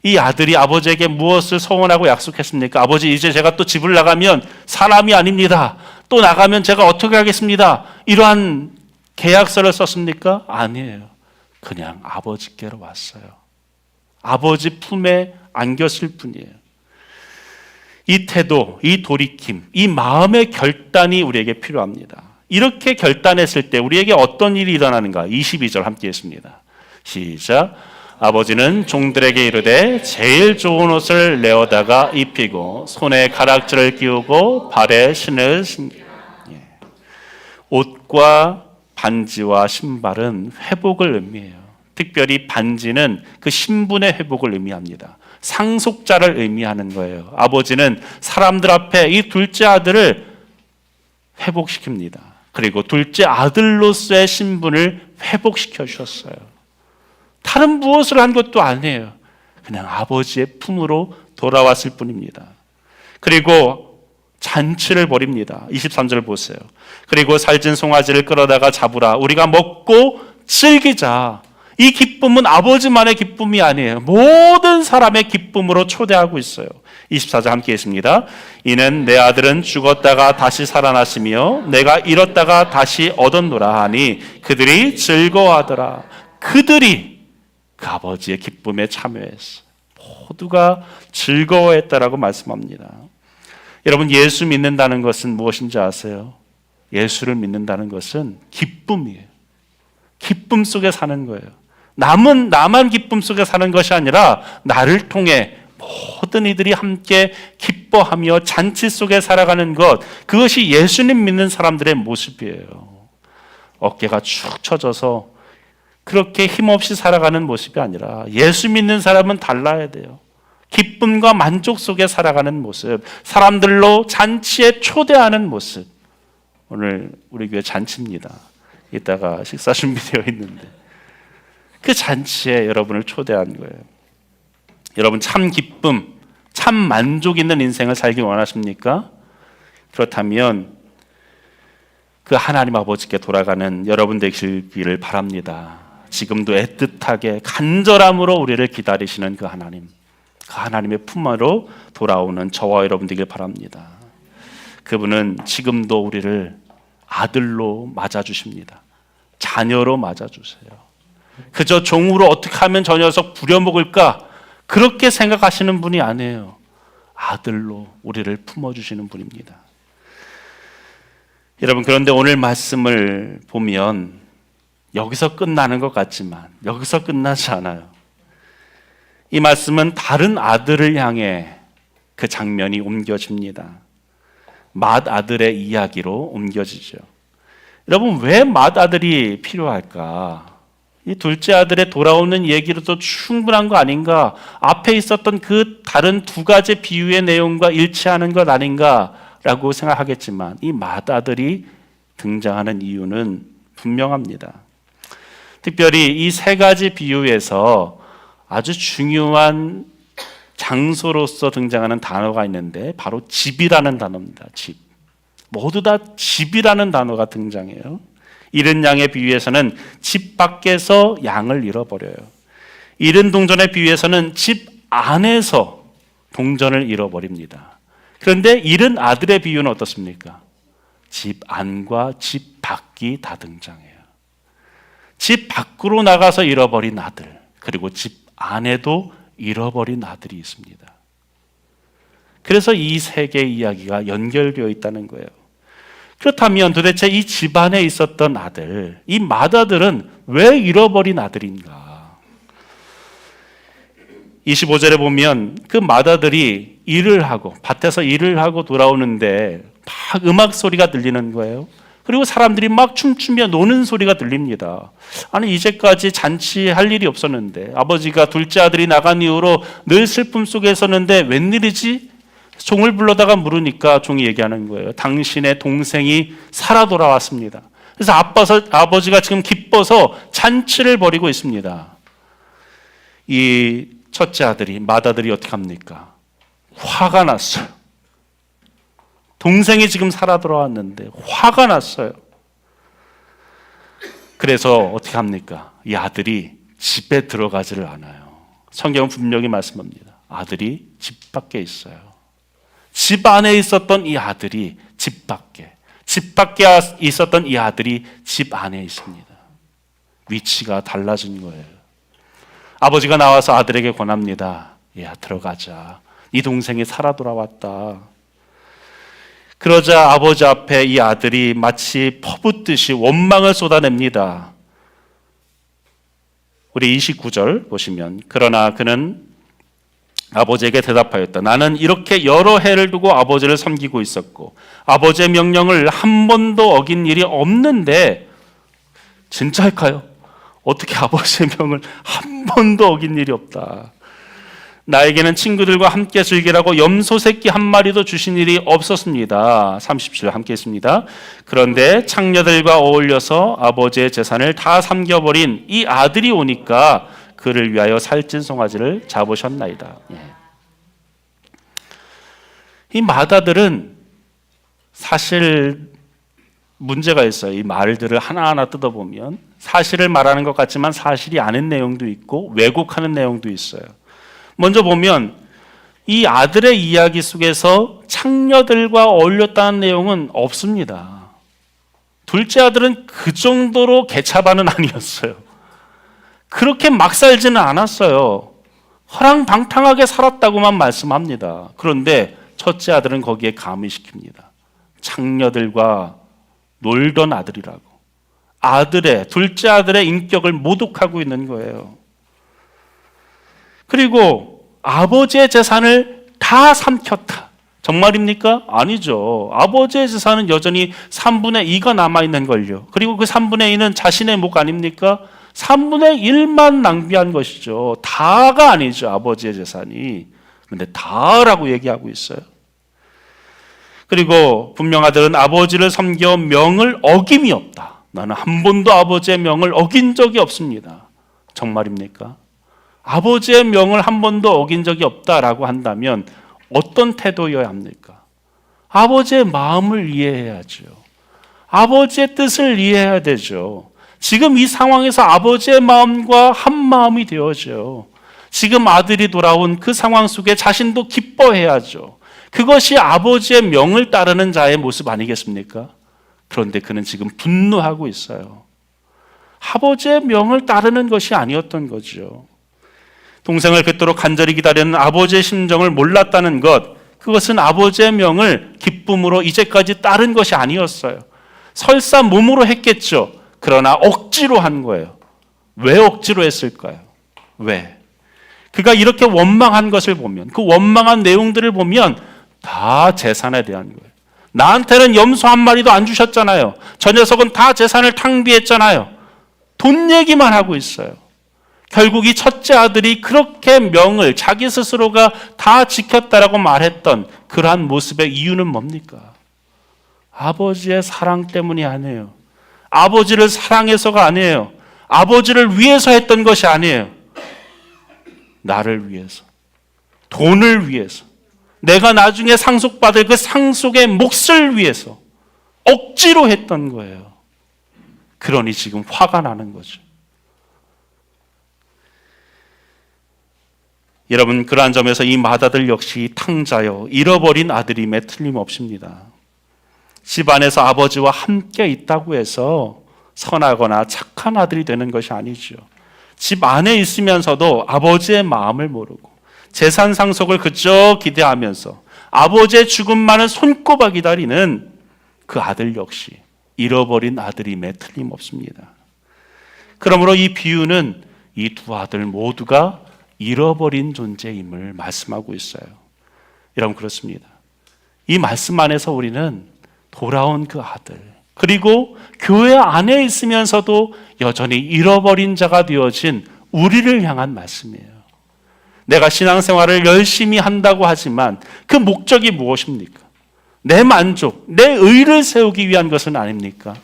이 아들이 아버지에게 무엇을 소원하고 약속했습니까? 아버지, 이제 제가 또 집을 나가면 사람이 아닙니다. 또 나가면 제가 어떻게 하겠습니다. 이러한 계약서를 썼습니까? 아니에요. 그냥 아버지께로 왔어요. 아버지 품에 안겼을 뿐이에요. 이 태도, 이 돌이킴, 이 마음의 결단이 우리에게 필요합니다. 이렇게 결단했을 때 우리에게 어떤 일이 일어나는가? 22절 함께 했습니다. 시작. 아버지는 종들에게 이르되 제일 좋은 옷을 내어다가 입히고 손에 가락지를 끼우고 발에 신을 신기라. 옷과 반지와 신발은 회복을 의미해요. 특별히 반지는 그 신분의 회복을 의미합니다. 상속자를 의미하는 거예요. 아버지는 사람들 앞에 이 둘째 아들을 회복시킵니다. 그리고 둘째 아들로서의 신분을 회복시켜 주셨어요. 다른 무엇을 한 것도 아니에요. 그냥 아버지의 품으로 돌아왔을 뿐입니다. 그리고 잔치를 벌입니다. 23절 보세요. 그리고 살찐 송아지를 끌어다가 잡으라. 우리가 먹고 즐기자. 이 기쁨은 아버지만의 기쁨이 아니에요. 모든 사람의 기쁨으로 초대하고 있어요. 24절 함께 했습니다. 이는 내 아들은 죽었다가 다시 살아났으며 내가 잃었다가 다시 얻었노라 하니 그들이 즐거워하더라. 그들이 그 아버지의 기쁨에 참여했어요. 모두가 즐거워했다라고 말씀합니다. 여러분, 예수 믿는다는 것은 무엇인지 아세요? 예수를 믿는다는 것은 기쁨이에요. 기쁨 속에 사는 거예요. 나만 기쁨 속에 사는 것이 아니라 나를 통해 모든 이들이 함께 기뻐하며 잔치 속에 살아가는 것, 그것이 예수님 믿는 사람들의 모습이에요. 어깨가 축 처져서 그렇게 힘없이 살아가는 모습이 아니라 예수 믿는 사람은 달라야 돼요. 기쁨과 만족 속에 살아가는 모습, 사람들로 잔치에 초대하는 모습. 오늘 우리 교회 잔치입니다. 이따가 식사 준비되어 있는데 그 잔치에 여러분을 초대한 거예요. 여러분, 참 기쁨, 참 만족 있는 인생을 살기 원하십니까? 그렇다면 그 하나님 아버지께 돌아가는 여러분 되시기를 바랍니다. 지금도 애틋하게 간절함으로 우리를 기다리시는 그 하나님의 품으로 돌아오는 저와 여러분 되길 바랍니다. 그분은 지금도 우리를 아들로 맞아주십니다. 자녀로 맞아주세요. 그저 종으로 어떻게 하면 저 녀석 부려먹을까? 그렇게 생각하시는 분이 아니에요. 아들로 우리를 품어주시는 분입니다. 여러분, 그런데 오늘 말씀을 보면 여기서 끝나는 것 같지만 여기서 끝나지 않아요. 이 말씀은 다른 아들을 향해 그 장면이 옮겨집니다. 맏아들의 이야기로 옮겨지죠. 여러분, 왜 맏아들이 필요할까? 이 둘째 아들의 돌아오는 얘기로도 충분한 거 아닌가? 앞에 있었던 그 다른 두 가지 비유의 내용과 일치하는 것 아닌가라고 생각하겠지만 이 맏아들이 등장하는 이유는 분명합니다. 특별히 이 세 가지 비유에서 아주 중요한 장소로서 등장하는 단어가 있는데 바로 집이라는 단어입니다. 집. 모두 다 집이라는 단어가 등장해요. 잃은 양의 비유에서는 집 밖에서 양을 잃어버려요. 잃은 동전의 비유에서는 집 안에서 동전을 잃어버립니다. 그런데 잃은 아들의 비유는 어떻습니까? 집 안과 집 밖이 다 등장해요. 집 밖으로 나가서 잃어버린 아들, 그리고 집 안에도 잃어버린 아들이 있습니다. 그래서 이 세 개의 이야기가 연결되어 있다는 거예요. 그렇다면 도대체 이 집안에 있었던 아들, 이 맏아들은 왜 잃어버린 아들인가? 25절에 보면 그 맏아들이 일을 하고 밭에서 일을 하고 돌아오는데 막 음악 소리가 들리는 거예요. 그리고 사람들이 막 춤추며 노는 소리가 들립니다. 아니, 이제까지 잔치할 일이 없었는데 아버지가 둘째 아들이 나간 이후로 늘 슬픔 속에 있었는데 웬일이지? 종을 불러다가 물으니까 종이 얘기하는 거예요. 당신의 동생이 살아 돌아왔습니다. 그래서 아버지가 지금 기뻐서 잔치를 벌이고 있습니다. 이 첫째 아들이, 맏아들이 어떻게 합니까? 화가 났어요. 동생이 지금 살아 돌아왔는데 화가 났어요. 그래서 어떻게 합니까? 이 아들이 집에 들어가지를 않아요. 성경은 분명히 말씀합니다. 아들이 집 밖에 있어요. 집 안에 있었던 이 아들이 집 밖에 있었던 이 아들이 집 안에 있습니다. 위치가 달라진 거예요. 아버지가 나와서 아들에게 권합니다. 야, 들어가자. 네 동생이 살아 돌아왔다. 그러자 아버지 앞에 이 아들이 마치 퍼붓듯이 원망을 쏟아냅니다. 우리 29절 보시면, 그러나 그는 아버지에게 대답하였다. 나는 이렇게 여러 해를 두고 아버지를 섬기고 있었고 아버지의 명령을 한 번도 어긴 일이 없는데, 진짜일까요? 어떻게 아버지의 명을 한 번도 어긴 일이 없다. 나에게는 친구들과 함께 즐기라고 염소 새끼 한 마리도 주신 일이 없었습니다. 37절 함께 했습니다. 그런데 창녀들과 어울려서 아버지의 재산을 다 삼켜버린 이 아들이 오니까 그를 위하여 살찐 송아지를 잡으셨나이다. 이 마다들은 사실 문제가 있어요. 이 말들을 하나하나 뜯어보면 사실을 말하는 것 같지만 사실이 아닌 내용도 있고 왜곡하는 내용도 있어요. 먼저 보면 이 아들의 이야기 속에서 창녀들과 어울렸다는 내용은 없습니다. 둘째 아들은 그 정도로 개차반은 아니었어요. 그렇게 막 살지는 않았어요. 허랑방탕하게 살았다고만 말씀합니다. 그런데 첫째 아들은 거기에 가미시킵니다. 창녀들과 놀던 아들이라고. 둘째 아들의 인격을 모독하고 있는 거예요. 그리고 아버지의 재산을 다 삼켰다. 정말입니까? 아니죠. 아버지의 재산은 여전히 3분의 2가 남아있는 걸요. 그리고 그 3분의 2는 자신의 목 아닙니까? 3분의 1만 낭비한 것이죠. 다가 아니죠. 아버지의 재산이. 그런데 다라고 얘기하고 있어요. 그리고 분명 아들은 아버지를 섬겨 명을 어김이 없다. 나는 한 번도 아버지의 명을 어긴 적이 없습니다. 정말입니까? 아버지의 명을 한 번도 어긴 적이 없다라고 한다면 어떤 태도여야 합니까? 아버지의 마음을 이해해야죠. 아버지의 뜻을 이해해야 되죠. 지금 이 상황에서 아버지의 마음과 한 마음이 되어져. 지금 아들이 돌아온 그 상황 속에 자신도 기뻐해야죠. 그것이 아버지의 명을 따르는 자의 모습 아니겠습니까? 그런데 그는 지금 분노하고 있어요. 아버지의 명을 따르는 것이 아니었던 거죠. 동생을 그토록 간절히 기다리는 아버지의 심정을 몰랐다는 것, 그것은 아버지의 명을 기쁨으로 이제까지 따른 것이 아니었어요. 설사 몸으로 했겠죠. 그러나 억지로 한 거예요. 왜 억지로 했을까요? 왜? 그가 이렇게 원망한 것을 보면, 그 원망한 내용들을 보면 다 재산에 대한 거예요. 나한테는 염소 한 마리도 안 주셨잖아요. 저 녀석은 다 재산을 탕비했잖아요. 돈 얘기만 하고 있어요. 결국 이 첫째 아들이 그렇게 명을 자기 스스로가 다 지켰다라고 말했던 그러한 모습의 이유는 뭡니까? 아버지의 사랑 때문이 아니에요. 아버지를 사랑해서가 아니에요. 아버지를 위해서 했던 것이 아니에요. 나를 위해서, 돈을 위해서, 내가 나중에 상속받을 그 상속의 몫을 위해서 억지로 했던 거예요. 그러니 지금 화가 나는 거죠. 여러분, 그러한 점에서 이 맏아들 역시 탕자여 잃어버린 아들임에 틀림없습니다. 집안에서 아버지와 함께 있다고 해서 선하거나 착한 아들이 되는 것이 아니죠. 집 안에 있으면서도 아버지의 마음을 모르고 재산 상속을 그저 기대하면서 아버지의 죽음만을 손꼽아 기다리는 그 아들 역시 잃어버린 아들임에 틀림없습니다. 그러므로 이 비유는 이 두 아들 모두가 잃어버린 존재임을 말씀하고 있어요. 여러분, 그렇습니다. 이 말씀 안에서 우리는 돌아온 그 아들, 그리고 교회 안에 있으면서도 여전히 잃어버린 자가 되어진 우리를 향한 말씀이에요. 내가 신앙생활을 열심히 한다고 하지만 그 목적이 무엇입니까? 내 만족, 내 의를 세우기 위한 것은 아닙니까?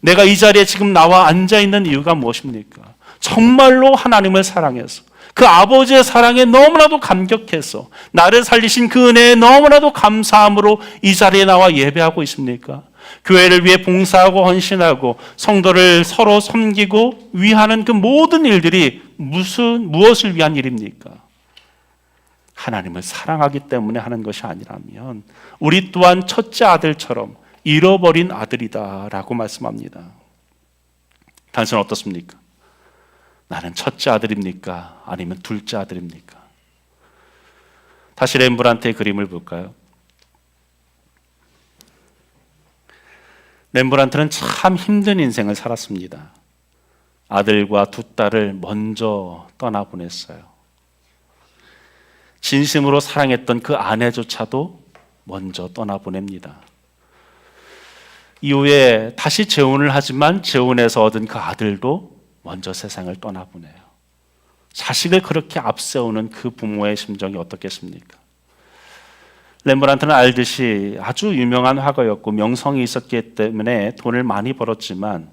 내가 이 자리에 지금 나와 앉아있는 이유가 무엇입니까? 정말로 하나님을 사랑해서 그 아버지의 사랑에 너무나도 감격해서 나를 살리신 그 은혜에 너무나도 감사함으로 이 자리에 나와 예배하고 있습니까? 교회를 위해 봉사하고 헌신하고 성도를 서로 섬기고 위하는 그 모든 일들이 무엇을 위한 일입니까? 하나님을 사랑하기 때문에 하는 것이 아니라면 우리 또한 첫째 아들처럼 잃어버린 아들이다라고 말씀합니다. 당신은 어떻습니까? 나는 첫째 아들입니까? 아니면 둘째 아들입니까? 다시 렘브란트의 그림을 볼까요? 렘브란트는 참 힘든 인생을 살았습니다. 아들과 두 딸을 먼저 떠나보냈어요. 진심으로 사랑했던 그 아내조차도 먼저 떠나보냅니다. 이후에 다시 재혼을 하지만 재혼해서 얻은 그 아들도 먼저 세상을 떠나보내요. 자식을 그렇게 앞세우는 그 부모의 심정이 어떻겠습니까? 렘브란트는 알듯이 아주 유명한 화가였고 명성이 있었기 때문에 돈을 많이 벌었지만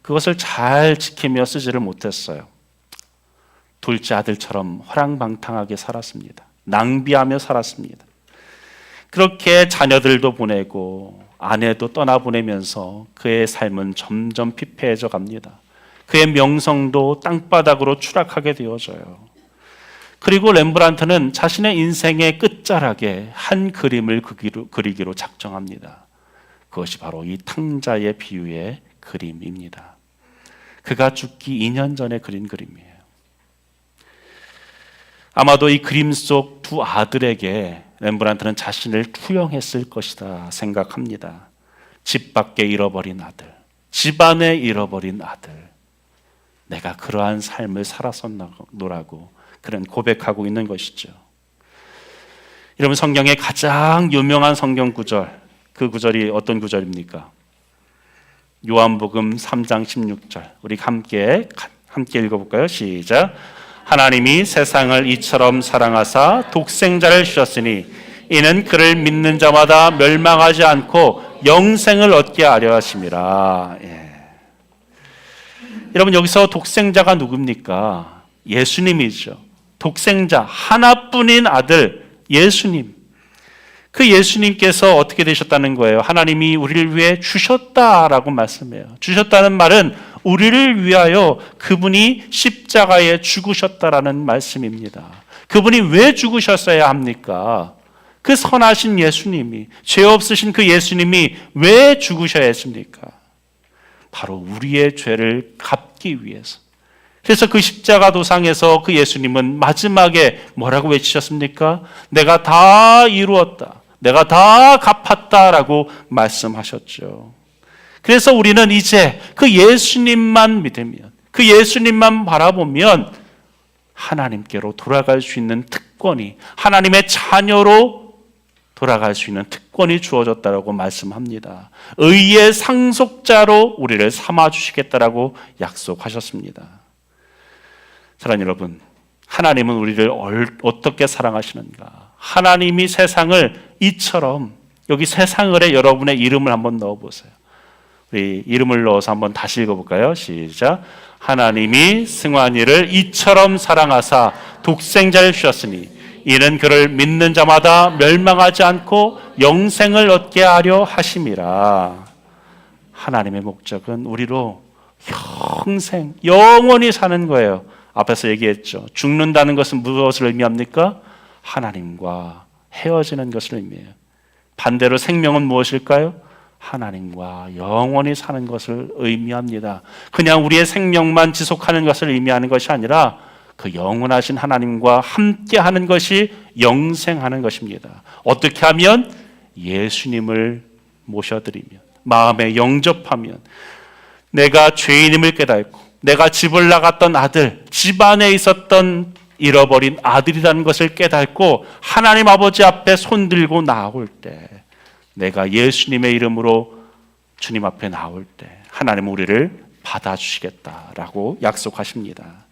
그것을 잘 지키며 쓰지를 못했어요. 둘째 아들처럼 허랑방탕하게 살았습니다. 낭비하며 살았습니다. 그렇게 자녀들도 보내고 아내도 떠나보내면서 그의 삶은 점점 피폐해져 갑니다. 그의 명성도 땅바닥으로 추락하게 되어져요. 그리고 렘브란트는 자신의 인생의 끝자락에 한 그림을 그리기로 작정합니다. 그것이 바로 이 탕자의 비유의 그림입니다. 그가 죽기 2년 전에 그린 그림이에요. 아마도 이 그림 속 두 아들에게 렘브란트는 자신을 투영했을 것이다 생각합니다. 집 밖에 잃어버린 아들, 집안에 잃어버린 아들, 내가 그러한 삶을 살았었노라고 그런 고백하고 있는 것이죠. 여러분, 성경의 가장 유명한 성경 구절, 그 구절이 어떤 구절입니까? 요한복음 3장 16절. 우리 함께 읽어볼까요? 시작. 하나님이 세상을 이처럼 사랑하사 독생자를 주셨으니 이는 그를 믿는 자마다 멸망하지 않고 영생을 얻게 하려 하심이라. 여러분, 여기서 독생자가 누굽니까? 예수님이죠. 독생자, 하나뿐인 아들 예수님. 그 예수님께서 어떻게 되셨다는 거예요? 하나님이 우리를 위해 주셨다라고 말씀해요. 주셨다는 말은 우리를 위하여 그분이 십자가에 죽으셨다라는 말씀입니다. 그분이 왜 죽으셨어야 합니까? 그 선하신 예수님이, 죄 없으신 그 예수님이 왜 죽으셔야 했습니까? 바로 우리의 죄를 갚기 위해서. 그래서 그 십자가 도상에서 그 예수님은 마지막에 뭐라고 외치셨습니까? 내가 다 이루었다. 내가 다 갚았다라고 말씀하셨죠. 그래서 우리는 이제 그 예수님만 믿으면, 그 예수님만 바라보면 하나님께로 돌아갈 수 있는 특권이, 하나님의 자녀로 돌아갈 수 있는 특권이 주어졌다라고 말씀합니다. 의의 상속자로 우리를 삼아주시겠다라고 약속하셨습니다. 사랑하는 여러분, 하나님은 우리를 어떻게 사랑하시는가? 하나님이 세상을 이처럼, 여기 세상을에 여러분의 이름을 한번 넣어보세요. 우리 이름을 넣어서 한번 다시 읽어볼까요? 시작. 하나님이 승환이를 이처럼 사랑하사 독생자를 주셨으니 이는 그를 믿는 자마다 멸망하지 않고 영생을 얻게 하려 하심이라. 하나님의 목적은 우리로 평생 영원히 사는 거예요. 앞에서 얘기했죠. 죽는다는 것은 무엇을 의미합니까? 하나님과 헤어지는 것을 의미해요. 반대로 생명은 무엇일까요? 하나님과 영원히 사는 것을 의미합니다. 그냥 우리의 생명만 지속하는 것을 의미하는 것이 아니라 그 영원하신 하나님과 함께하는 것이 영생하는 것입니다. 어떻게 하면? 예수님을 모셔드리면, 마음에 영접하면, 내가 죄인임을 깨닫고 내가 집을 나갔던 아들, 집안에 있었던 잃어버린 아들이라는 것을 깨닫고 하나님 아버지 앞에 손들고 나올 때, 내가 예수님의 이름으로 주님 앞에 나올 때 하나님은 우리를 받아주시겠다라고 약속하십니다.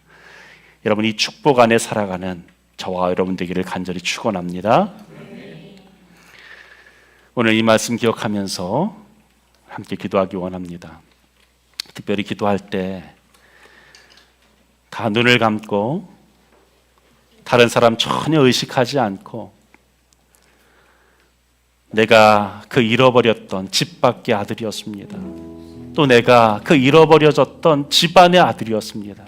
여러분, 이 축복 안에 살아가는 저와 여러분 되기를 간절히 축원합니다. 오늘 이 말씀 기억하면서 함께 기도하기 원합니다. 특별히 기도할 때 다 눈을 감고 다른 사람 전혀 의식하지 않고 내가 그 잃어버렸던 집 밖의 아들이었습니다. 또 내가 그 잃어버려졌던 집안의 아들이었습니다.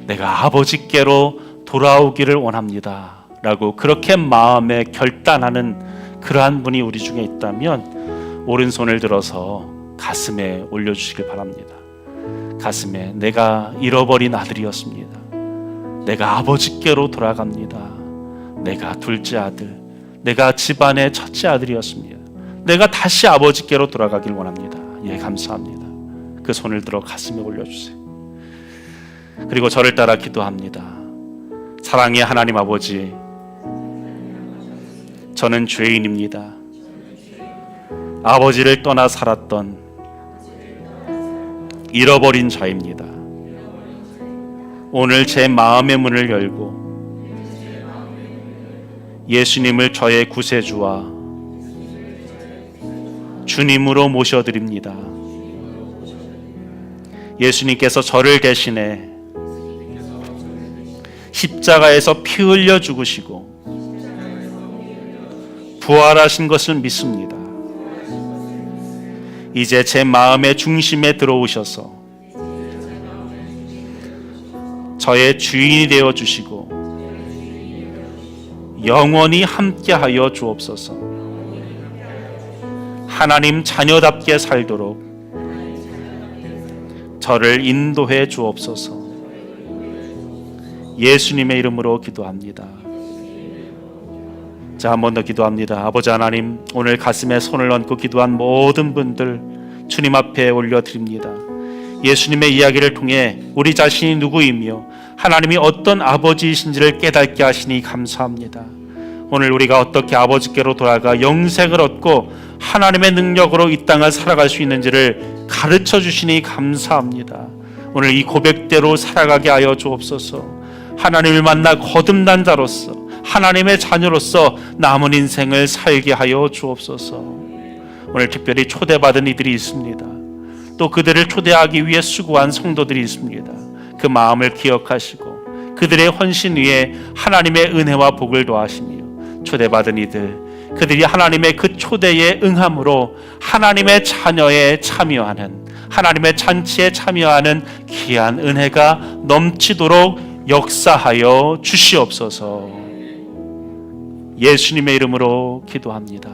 내가 아버지께로 돌아오기를 원합니다 라고 그렇게 마음에 결단하는 그러한 분이 우리 중에 있다면 오른손을 들어서 가슴에 올려주시길 바랍니다. 가슴에 내가 잃어버린 아들이었습니다. 내가 아버지께로 돌아갑니다. 내가 둘째 아들, 내가 집안의 첫째 아들이었습니다. 내가 다시 아버지께로 돌아가길 원합니다. 예, 감사합니다. 그 손을 들어 가슴에 올려주세요. 그리고 저를 따라 기도합니다. 사랑의 하나님 아버지, 저는 죄인입니다. 아버지를 떠나 살았던 잃어버린 자입니다. 오늘 제 마음의 문을 열고 예수님을 저의 구세주와 주님으로 모셔드립니다. 예수님께서 저를 대신해 십자가에서 피 흘려 죽으시고 부활하신 것을 믿습니다. 이제 제 마음의 중심에 들어오셔서 저의 주인이 되어 주시고 영원히 함께하여 주옵소서. 하나님 자녀답게 살도록 저를 인도해 주옵소서. 예수님의 이름으로 기도합니다. 자, 한 번 더 기도합니다. 아버지 하나님, 오늘 가슴에 손을 얹고 기도한 모든 분들 주님 앞에 올려드립니다. 예수님의 이야기를 통해 우리 자신이 누구이며 하나님이 어떤 아버지이신지를 깨닫게 하시니 감사합니다. 오늘 우리가 어떻게 아버지께로 돌아가 영생을 얻고 하나님의 능력으로 이 땅을 살아갈 수 있는지를 가르쳐 주시니 감사합니다. 오늘 이 고백대로 살아가게 하여 주옵소서. 하나님을 만나 거듭난 자로서 하나님의 자녀로서 남은 인생을 살게 하여 주옵소서. 오늘 특별히 초대받은 이들이 있습니다. 또 그들을 초대하기 위해 수고한 성도들이 있습니다. 그 마음을 기억하시고 그들의 헌신 위에 하나님의 은혜와 복을 더하시며 초대받은 이들, 그들이 하나님의 그 초대에 응함으로 하나님의 자녀에 참여하는, 하나님의 잔치에 참여하는 귀한 은혜가 넘치도록 역사하여 주시옵소서. 예수님의 이름으로 기도합니다.